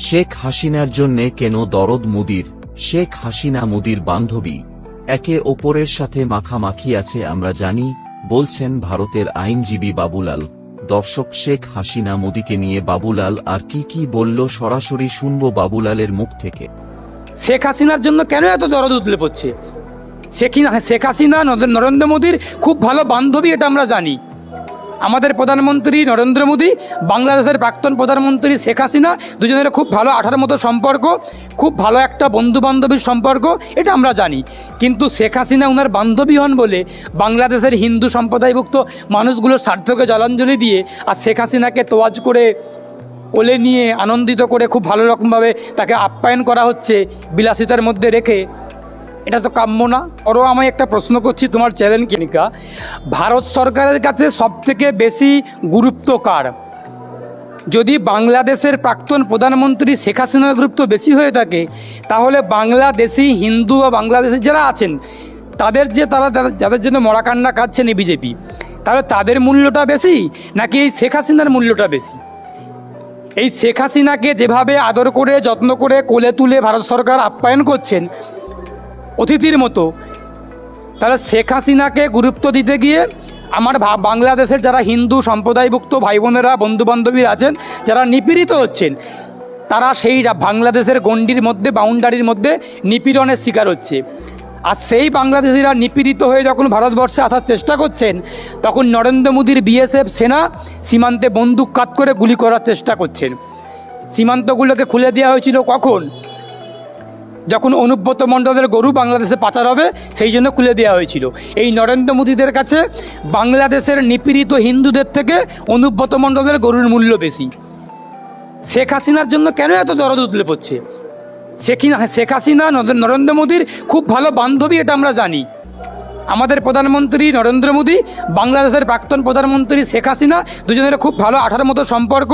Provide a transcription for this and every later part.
শেখ হাসিনার জন্যে কেন দরদ মোদির? শেখ হাসিনা মোদির বান্ধবী, একে অপরের সাথে মাখামাখি আছে আমরা জানি, বলছেন ভারতের আইনজীবী বাবুলাল। দর্শক, শেখ হাসিনা মোদিকে নিয়ে বাবুলাল আর কি বলল সরাসরি শুনব বাবুলালের মুখ থেকে। শেখ হাসিনার জন্য কেন এত দরদ উতলে পড়ছে? শেখ হাসিনা নরেন্দ্র মোদীর খুব ভালো বান্ধবী, এটা আমরা জানি। আমাদের প্রধানমন্ত্রী নরেন্দ্র মোদী, বাংলাদেশের প্রাক্তন প্রধানমন্ত্রী শেখ হাসিনা, দুজনের খুব ভালো আঠার মতো সম্পর্ক, খুব ভালো একটা বন্ধু বান্ধবীর সম্পর্ক, এটা আমরা জানি। কিন্তু শেখ হাসিনা ওনার বান্ধবী হন বলে বাংলাদেশের হিন্দু সম্প্রদায়ভুক্ত মানুষগুলোর স্বার্থকে জলাঞ্জলি দিয়ে আর শেখ হাসিনাকে তোয়াজ করে কোলে নিয়ে আনন্দিত করে খুব ভালো রকমভাবে তাকে আপ্যায়ন করা হচ্ছে বিলাসিতার মধ্যে রেখে, এটা তো কাম্য না। আরও আমি একটা প্রশ্ন করছি তোমার চ্যানেল কেনিকা, ভারত সরকারের কাছে সবথেকে বেশি গুরুত্ব কার? যদি বাংলাদেশের প্রাক্তন প্রধানমন্ত্রী শেখ হাসিনার গুরুত্ব বেশি হয়ে থাকে, তাহলে বাংলাদেশি হিন্দু বা বাংলাদেশি যারা আছেন তারা যাদের জন্য মরাকান্না কাঁদছেন এই বিজেপি, তাহলে তাদের মূল্যটা বেশি নাকি এই শেখ হাসিনার মূল্যটা বেশি? এই শেখ হাসিনাকে যেভাবে আদর করে যত্ন করে কোলে তুলে ভারত সরকার আপ্যায়ন করছেন অতিথির মতো, তাহলে শেখ হাসিনাকে গুরুত্ব দিতে গিয়ে আমার বাংলাদেশের যারা হিন্দু সম্প্রদায়ভুক্ত ভাই বোনেরা বন্ধুবান্ধবী আছেন যারা নিপীড়িত হচ্ছেন, তারা সেই বাংলাদেশের গণ্ডির মধ্যে বাউন্ডারির মধ্যে নিপীড়নের শিকার হচ্ছে। আর সেই বাংলাদেশিরা নিপীড়িত হয়ে যখন ভারতবর্ষে আসার চেষ্টা করছেন, তখন নরেন্দ্র মোদীর বিএসএফ সেনা সীমান্তে বন্দুক কাত করে গুলি করার চেষ্টা করছেন। সীমান্তগুলোকে খুলে দেওয়া হয়েছিল কখন? যখন অনুব্রত মণ্ডলের গরু বাংলাদেশে পাচার হবে, সেই জন্য খুলে দেওয়া হয়েছিল। এই নরেন্দ্র মোদীদের কাছে বাংলাদেশের নিপীড়িত হিন্দুদের থেকে অনুব্রত মণ্ডলের গরুর মূল্য বেশি। শেখ হাসিনার জন্য কেন এত দরদ উতলে পড়ছে? শেখ হাসিনা নরেন্দ্র মোদীর খুব ভালো বান্ধবী, এটা আমরা জানি। আমাদের প্রধানমন্ত্রী নরেন্দ্র মোদী, বাংলাদেশের প্রাক্তন প্রধানমন্ত্রী শেখ হাসিনা, দুজনের খুব ভালো আঠার মতো সম্পর্ক,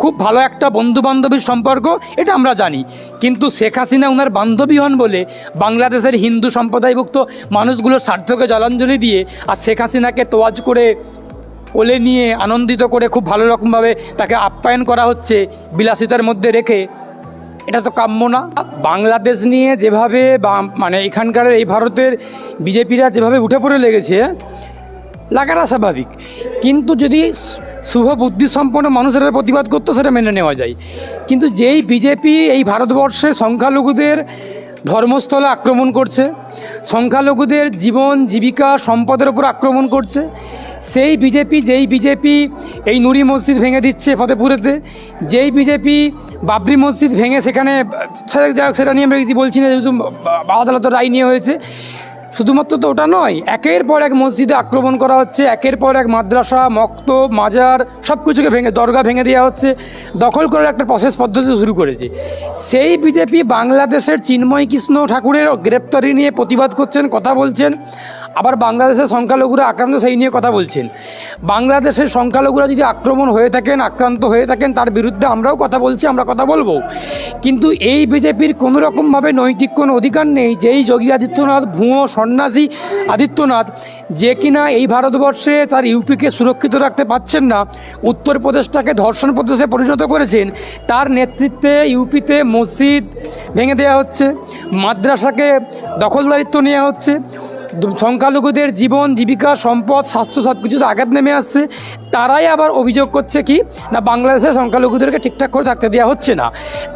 খুব ভালো একটা বন্ধু বান্ধবীর সম্পর্ক, এটা আমরা জানি। কিন্তু শেখ হাসিনা ওনার বান্ধবী হন বলে বাংলাদেশের হিন্দু সম্প্রদায়ভুক্ত মানুষগুলোর স্বার্থকে জলাঞ্জলি দিয়ে আর শেখ হাসিনাকে তোয়াজ করে কোলে নিয়ে আনন্দিত করে খুব ভালো রকমভাবে তাকে আপ্যায়ন করা হচ্ছে বিলাসিতার মধ্যে রেখে, এটা তো কাম্য না। বাংলাদেশ নিয়ে যেভাবে মানে এখানকার এই ভারতের বিজেপিরা যেভাবে উঠে পড়ে লেগেছে, লাগাটা স্বাভাবিক। কিন্তু যদি শুভ বুদ্ধিসম্পন্ন মানুষেরা প্রতিবাদ করতো, সেটা মেনে নেওয়া যায়। কিন্তু যেই বিজেপি এই ভারতবর্ষে সংখ্যালঘুদের ধর্মস্থলে আক্রমণ করছে, সংখ্যালঘুদের জীবন জীবিকা সম্পদের উপর আক্রমণ করছে, যেই বিজেপি এই নুরি মসজিদ ভেঙে দিচ্ছে ফতেপুরেতে, যেই বিজেপি বাবরি মসজিদ ভেঙে সেখানে, সেটা নিয়ে আমরা কিছু বলছি না, যেহেতু আদালতের রায় নিয়ে হয়েছে। শুধুমাত্র তো ওটা নয়, একের পর এক মসজিদে আক্রমণ করা হচ্ছে, একের পর এক মাদ্রাসা, মক্তব, মাজার সব কিছুকে দরগা ভেঙে দেওয়া হচ্ছে, দখল করার একটা প্রসেস পদ্ধতি শুরু করেছে। সেই বিজেপি বাংলাদেশের চিন্ময় কৃষ্ণ ঠাকুরের গ্রেপ্তারি নিয়ে প্রতিবাদ করছেন, কথা বলছেন, আবার বাংলাদেশের সংখ্যালঘুরা আক্রান্ত সেই নিয়ে কথা বলছেন। বাংলাদেশের সংখ্যালঘুরা যদি আক্রান্ত হয়ে থাকেন তার বিরুদ্ধে আমরাও কথা বলছি, আমরা কথা বলবো। কিন্তু এই বিজেপির কোনো রকমভাবে নৈতিক কোনো অধিকার নেই যেই যোগী আদিত্যনাথ, ভুয়ো সন্ন্যাসী আদিত্যনাথ, যে কিনা এই ভারতবর্ষে তার ইউপিকে সুরক্ষিত রাখতে পারছেন না, উত্তরপ্রদেশটাকে ধর্ষণ প্রদেশে পরিণত করেছেন, তার নেতৃত্বে ইউপিতে মসজিদ ভেঙে দেওয়া হচ্ছে, মাদ্রাসাকে দখলদারিত্ব নেওয়া হচ্ছে, সংখ্যালঘুদের জীবন জীবিকা সম্পদ স্বাস্থ্য সব কিছুতে আঘাত নেমে আসছে। তারাই আবার অভিযোগ করছে কি না, বাংলাদেশের সংখ্যালঘুদেরকে ঠিকঠাক করে থাকতে দেওয়া হচ্ছে না।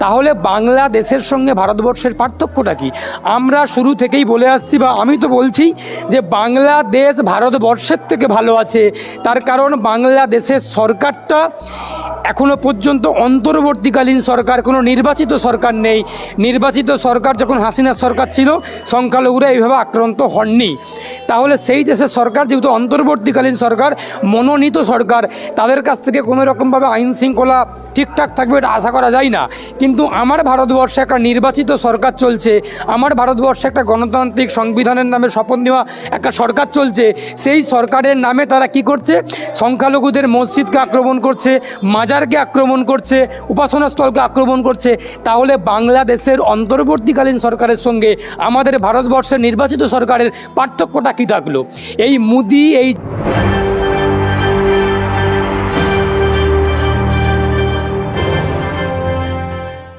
তাহলে বাংলাদেশের সঙ্গে ভারতবর্ষের পার্থক্যটা কি? আমরা শুরু থেকেই বলে আসছি, বা আমি তো বলছি যে বাংলাদেশ ভারতবর্ষের থেকে ভালো আছে। তার কারণ বাংলাদেশের সরকারটা এখনও পর্যন্ত অন্তর্বর্তীকালীন সরকার, কোনো নির্বাচিত সরকার নেই। নির্বাচিত সরকার যখন হাসিনার সরকার ছিল, সংখ্যালঘুরা এইভাবে আক্রান্ত হননি। তাহলে সেই দেশের সরকার যেহেতু অন্তর্বর্তীকালীন সরকার, মনোনীত সরকার, তাদের কাছ থেকে কোনো রকমভাবে আইন শৃঙ্খলা ঠিকঠাক থাকবে এটা আশা করা যায় না। কিন্তু আমার ভারতবর্ষে একটা নির্বাচিত সরকার চলছে, আমার ভারতবর্ষে একটা গণতান্ত্রিক সংবিধানের নামে শপথ নেওয়া একটা সরকার চলছে। সেই সরকারের নামে তারা কি করছে? সংখ্যালঘুদের মসজিদকে আক্রমণ করছে, মাজারকে আক্রমণ করছে, উপাসনাস্থলকে আক্রমণ করছে। তাহলে বাংলাদেশের অন্তর্বর্তীকালীন সরকারের সঙ্গে আমাদের ভারতবর্ষের নির্বাচিত সরকারের পার্থক্যটা কী থাকলো? এই মোদি